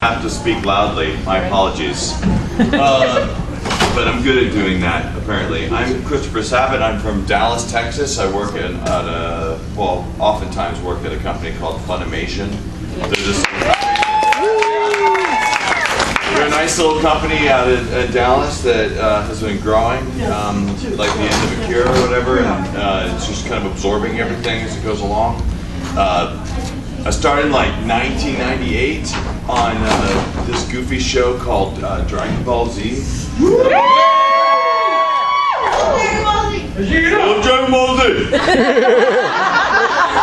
Have to speak loudly. My apologies. But I'm good at doing that, apparently. I'm Christopher Sabat. I'm from Dallas, Texas. I work at oftentimes work at a company called Funimation. They're a nice little company out at Dallas that has been growing, like the end of a cure or whatever, and it's just kind of absorbing everything as it goes along. I started in like 1998 on this goofy show called Dragon Ball Z. Dragon Ball Z!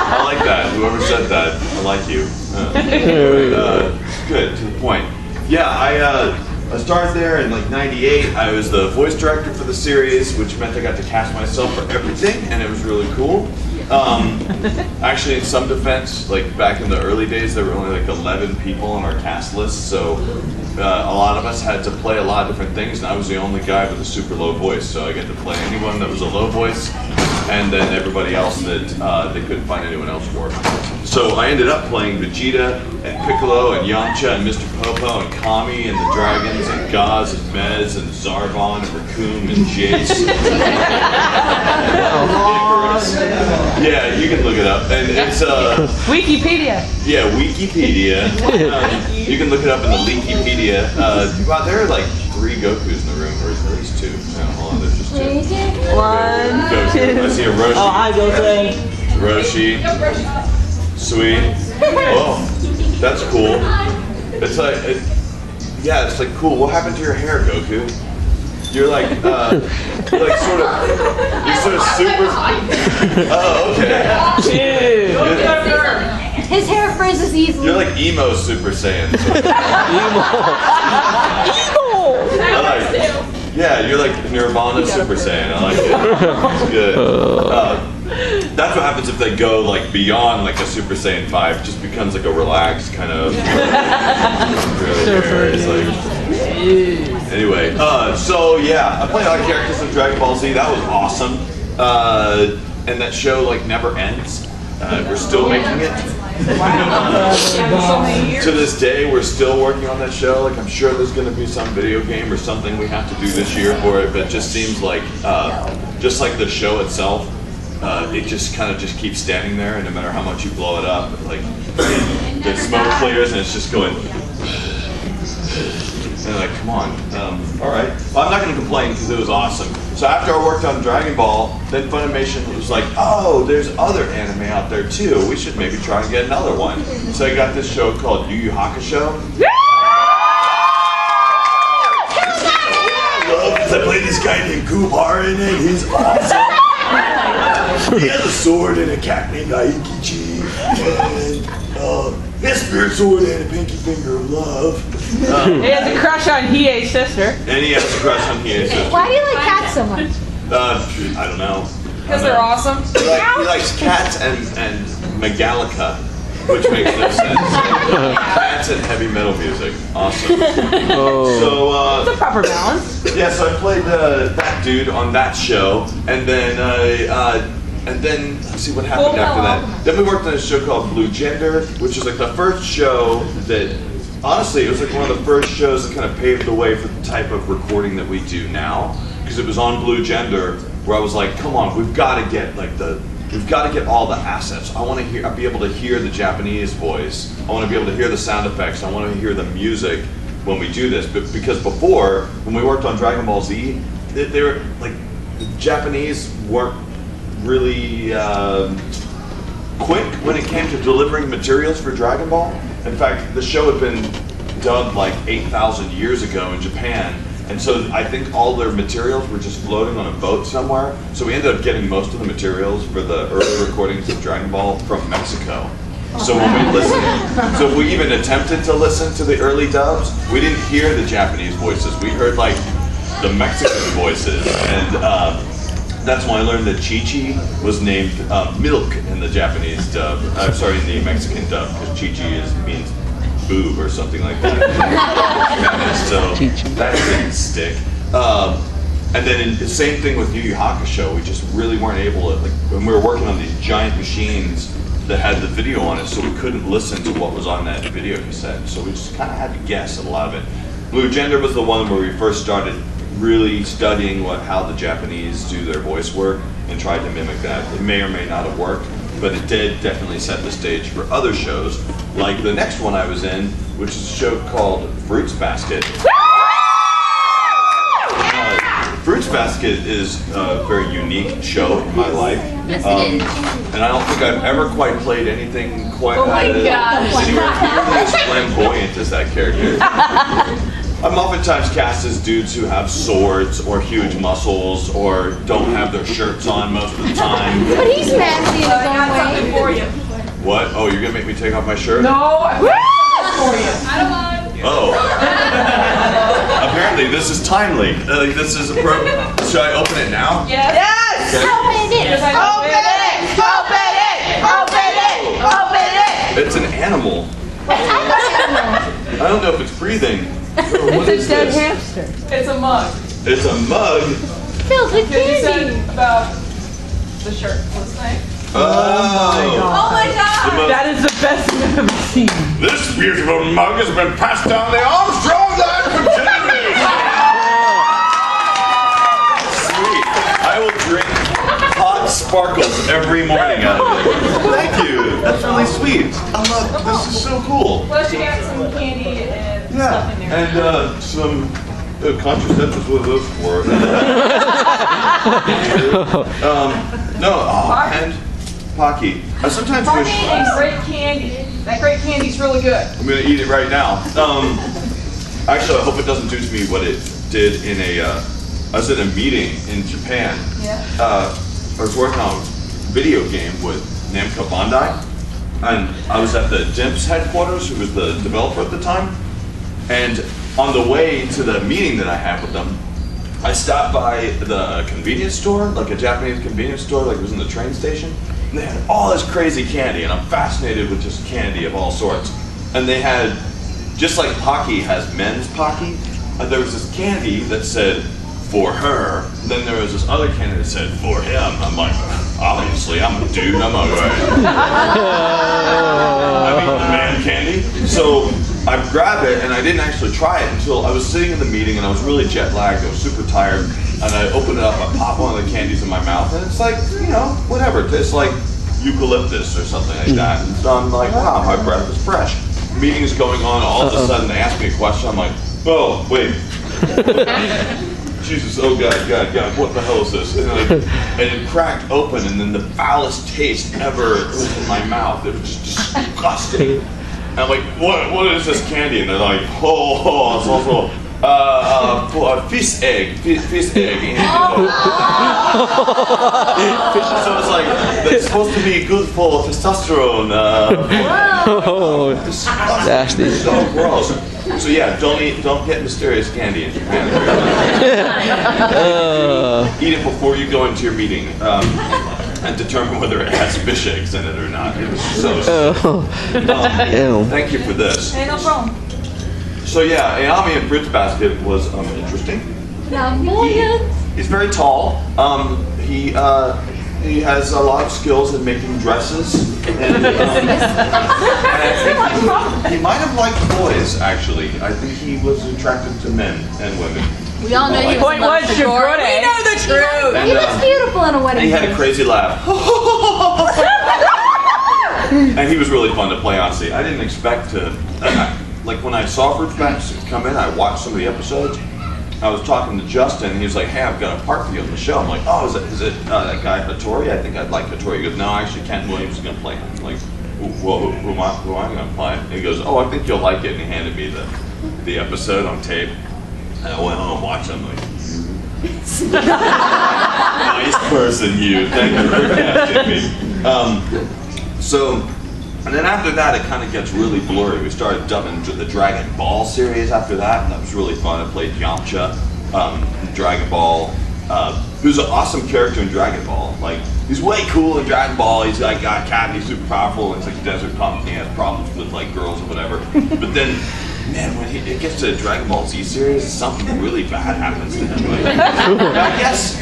I like that. Whoever said that, I like you. Good, to the point. Yeah, I started there in like '98. I was the voice director for the series, which meant I got to cast myself for everything, and it was really cool. Actually, in some defense, like back in the early days, there were only like 11 people on our cast list, so a lot of us had to play a lot of different things, and I was the only guy with a super low voice, so I get to play anyone that was a low voice, and then everybody else that they couldn't find anyone else for. So I ended up playing Vegeta, and Piccolo, and Yamcha, and Mr. Popo, and Kami, and the Dragons, and Gaz, and Mez, and Zarbon, and Raccoon, and Jace. Yeah, you can look it up, and it's Wikipedia. Yeah, Wikipedia. You can look it up in the Leakypedia. Wow, there are like 3 Gokus in the room, or at least 2. No, hold on, there's just 2. 1, 2. I see a Roshi. Oh, hi, Goku. Roshi. Sweet. Oh, that's cool. It's like, yeah, it's like cool. What happened to your hair, Goku? You're like sort of super. Oh, okay. His hair frizzes easily. You're like emo Super Saiyan. Emo! Yeah, you're like Nirvana Super Saiyan. I like it. It's good. That's what happens if they go like beyond like a Super Saiyan 5. It just becomes like a relaxed kind of. Anyway, so yeah, I played a lot of characters in Dragon Ball Z. That was awesome. And that show like never ends. We're still making it. To this day, we're still working on that show. Like, I'm sure there's going to be some video game or something we have to do this year for it, but it just seems like, just like the show itself, it just kind of just keeps standing there, and no matter how much you blow it up, like, the smoke clears and it's just going, and like, come on. All right. Well, I'm not going to complain because it was awesome. So after I worked on Dragon Ball, then Funimation was like, oh, there's other anime out there too. We should maybe try and get another one. So I got this show called Yu Yu Hakusho. I played this guy named Kumar in it. He's awesome. He has a sword and a cat named Aikichi. And he has a spirit sword and a pinky finger of love. He has a crush on Hiei's sister. And he has a crush on Hiei's sister. Why do you like cats so much? I don't know. Because they're awesome. He likes cats and Megalica, which makes no sense. Cats and heavy metal music. Awesome. So, It's a proper balance. yeah, so I played that dude on that show, and then let's see what happened after that. Then we worked on a show called Blue Gender, which was like the first show that, honestly, it was like one of the first shows that kind of paved the way for the type of recording that we do now, because it was on Blue Gender, where I was like, come on, we've got to get all the assets. I want to be able to hear the Japanese voice. I want to be able to hear the sound effects. I want to hear the music when we do this. But because before, when we worked on Dragon Ball Z, they were like, the Japanese weren't really quick when it came to delivering materials for Dragon Ball. In fact, the show had been dubbed like 8,000 years ago in Japan. And so I think all their materials were just floating on a boat somewhere. So we ended up getting most of the materials for the early recordings of Dragon Ball from Mexico. So when we listened, so if we even attempted to listen to the early dubs, we didn't hear the Japanese voices. We heard like the Mexican voices. And that's when I learned that Chi-Chi was named Milk in the Japanese dub. I'm sorry, in the Mexican dub, because Chi-Chi means boob or something like that. So that didn't stick. And then the same thing with Yu Yu Hakusho. We just really weren't able to, like, when we were working on these giant machines, that had the video on it, so we couldn't listen to what was on that video cassette. So we just kind of had to guess a lot of it. Blue Gender was the one where we first started really studying how the Japanese do their voice work and tried to mimic that. It may or may not have worked, but it did definitely set the stage for other shows, like the next one I was in, which is a show called Fruits Basket. Fruits Basket is a very unique show in my life. Yes, it is. And I don't think I've ever quite played anything quite gosh. anywhere nearly as flamboyant as that character. I'm oftentimes cast as dudes who have swords or huge muscles or don't have their shirts on most of the time. But he's fancy in his own way. For you. What? Oh, you're gonna make me take off my shirt? No, I got for you. I don't mind. Oh. Apparently this is timely. This is appropriate. Should I open it now? Yes. Yes. Okay. Open it! Open it. Open it. Open it. Open it. It's an animal. I don't know if it's breathing. What It's is a dead this? hamster. It's a mug. It's a mug. Filled with Because you candy. said about the shirt last night. Oh. Oh my god! The mug. That is the best thing I've ever seen. This beautiful mug has been passed down the Armstrong line continually. Sweet. I will drink hot sparkles every morning out of it. Thank you. That's really sweet. I love this. Is so cool. Plus you got some candy and stuff in Yeah, there. and some contraceptives. What are those for? No, and Pocky. I sometimes Pocky wish. and grape candy. That grape candy's really good. I'm gonna eat it right now. Actually, I hope it doesn't do to me what it did in a. I was at a meeting in Japan. Yeah. I was working on a video game with Namco Bandai, and I was at the DIMPS headquarters, who was the developer at the time. And on the way to the meeting that I had with them, I stopped by the convenience store, like a Japanese convenience store, like it was in the train station. And they had all this crazy candy, and I'm fascinated with just candy of all sorts. And they had, just like Pocky has men's Pocky, there was this candy that said, for her. And then there was this other candy that said, for him. I'm like, obviously, I'm a dude, I'm a I mean, the man candy. So I grabbed it, and I didn't actually try it until I was sitting in the meeting, and I was really jet lagged, I was super tired, and I opened it up, I pop one of the candies in my mouth, and it's like, you know, whatever, it tastes like eucalyptus or something like that. And so I'm like, wow, my breath is fresh. Meeting's going on, all of a sudden they ask me a question, I'm like, oh, wait. Jesus, oh God, what the hell is this? And it cracked open, and then the foulest taste ever was in my mouth. It was just disgusting. And I'm like, what is this candy? And they're like, oh, it's also fish egg. So it's like, it's supposed to be good for testosterone. Nasty. It's so gross. So yeah, don't get mysterious candy in Japan. Eat it before you go into your meeting and determine whether it has fish eggs in it or not. It was so thank you for this. Hey, no problem. So yeah, Ayami and Fruits Basket was interesting. He's very tall. He has a lot of skills in making dresses, and I think he might have liked boys. Actually, I think he was attracted to men and women. We all know he was Point was We good. know the truth. And, He looks beautiful in a wedding he had a dress. crazy laugh. And he was really fun to play, honestly. I didn't expect to, like when I saw Fruits Basket come in, I watched some of the episodes. I was talking to Justin, and he was like, hey, I've got a part for you on the show. I'm like, oh, is it that guy Hattori? I think I'd like Hattori. He goes, no, actually, Kent Williams is going to play him. I'm like, well, who am I going to play? And he goes, oh, I think you'll like it. And he handed me the episode on tape. And I went home and watched it. I'm like, nice person, you. Thank you for casting me. And then after that, it kind of gets really blurry. We started dubbing into the Dragon Ball series after that, and that was really fun. I played Yamcha in Dragon Ball, who's an awesome character in Dragon Ball. Like, he's way cool in Dragon Ball. He's like got a cat, he's super powerful, and it's like a desert punk, and he has problems with like girls or whatever. But then man, when it gets to Dragon Ball Z series, something really bad happens to him. Like, I guess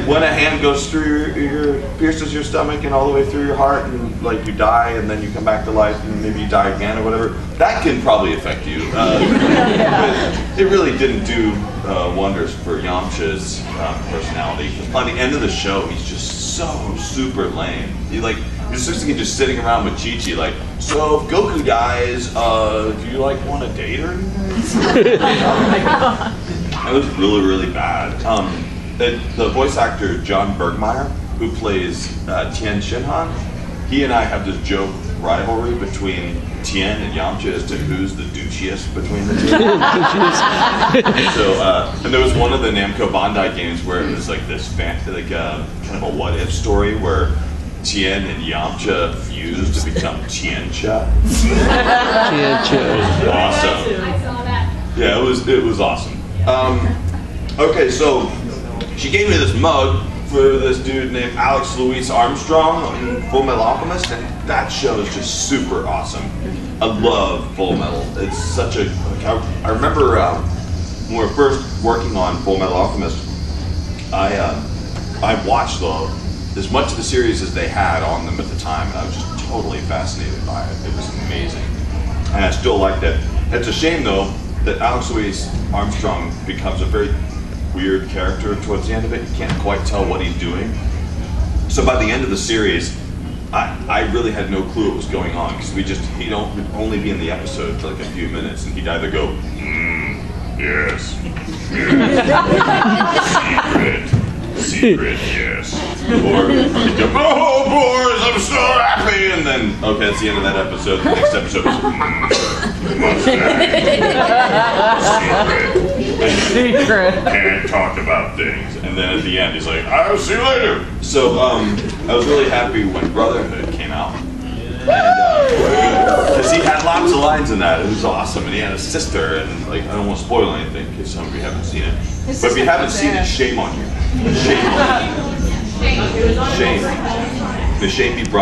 when a hand goes through your pierces your stomach and all the way through your heart, and like you die, and then you come back to life, and maybe you die again or whatever, that can probably affect you. But it really didn't do wonders for Yamcha's personality. By the end of the show, he's just so super lame. He's just sitting around with Chi-Chi, like, so if Goku dies, do you like want to date her? That was really, really bad. The voice actor John Bergmeyer, who plays Tien Shinhan, he and I have this joke rivalry between Tien and Yamcha as to who's the douchiest between the two. And there was one of the Namco Bandai games where it was like this kind of a what if story where Tien and Yamcha fused to become Tiancha. Tiancha. It was awesome. I saw that. Yeah, it was awesome. Okay, so she gave me this mug for this dude named Alex Louis Armstrong in Full Metal Alchemist, and that show is just super awesome. I love Full Metal. It's such a. I remember when we were first working on Full Metal Alchemist, I watched as much of the series as they had on them at the time, and I was just totally fascinated by it. It was amazing, and I still liked it. It's a shame though that Alex Louis Armstrong becomes a very weird character towards the end of it. You can't quite tell what he's doing. So by the end of the series, I really had no clue what was going on, because he'd only be in the episode for like a few minutes, and he'd either go, yes, secret, yes, or he'd go, oh boys, I'm so happy, and then okay, that's the end of that episode. The next episode was secret. Can't talk about things. And then at the end, he's like, I'll see you later. So I was really happy when Brotherhood came out. Because he had lots of lines in that. It was awesome. And he had a sister. And like, I don't want to spoil anything in case some of you haven't seen it. But if you haven't seen it, shame on you. Shame on you. Shame. The Shapey Brother.